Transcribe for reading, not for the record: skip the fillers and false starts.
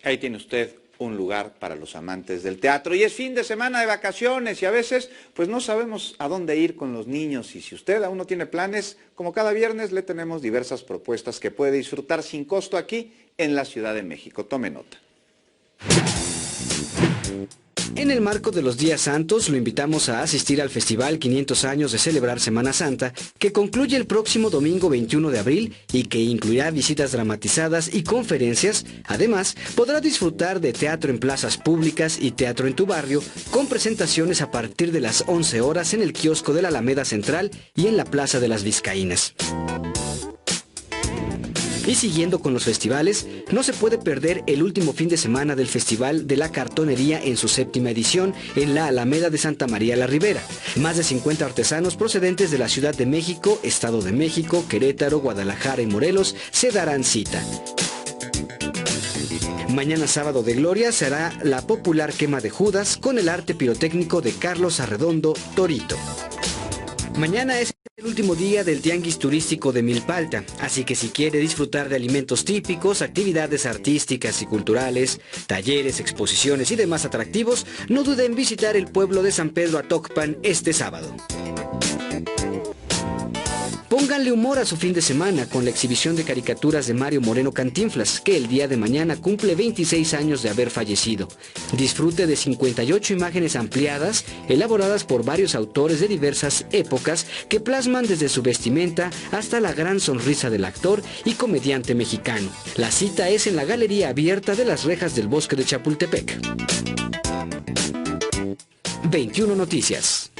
Ahí tiene usted un lugar para los amantes del teatro. Y es fin de semana de vacaciones y a veces pues no sabemos a dónde ir con los niños. Y si usted aún no tiene planes, como cada viernes le tenemos diversas propuestas que puede disfrutar sin costo aquí en la Ciudad de México. Tome nota. En el marco de los Días Santos, lo invitamos a asistir al Festival 500 años de celebrar Semana Santa, que concluye el próximo domingo 21 de abril y que incluirá visitas dramatizadas y conferencias. Además, podrá disfrutar de teatro en plazas públicas y teatro en tu barrio, con presentaciones a partir de las 11 horas en el kiosco de la Alameda Central y en la Plaza de las Vizcaínas. Y siguiendo con los festivales, no se puede perder el último fin de semana del Festival de la Cartonería en su 7ª edición en la Alameda de Santa María la Ribera. Más de 50 artesanos procedentes de la Ciudad de México, Estado de México, Querétaro, Guadalajara y Morelos se darán cita. Mañana sábado de Gloria se hará la popular quema de Judas con el arte pirotécnico de Carlos Arredondo Torito. Mañana es el último día del Tianguis Turístico de Milpalta, así que si quiere disfrutar de alimentos típicos, actividades artísticas y culturales, talleres, exposiciones y demás atractivos, no dude en visitar el pueblo de San Pedro Atocpan este sábado. Pónganle humor a su fin de semana con la exhibición de caricaturas de Mario Moreno Cantinflas, que el día de mañana cumple 26 años de haber fallecido. Disfrute de 58 imágenes ampliadas, elaboradas por varios autores de diversas épocas, que plasman desde su vestimenta hasta la gran sonrisa del actor y comediante mexicano. La cita es en la Galería Abierta de las Rejas del Bosque de Chapultepec. 21 Noticias.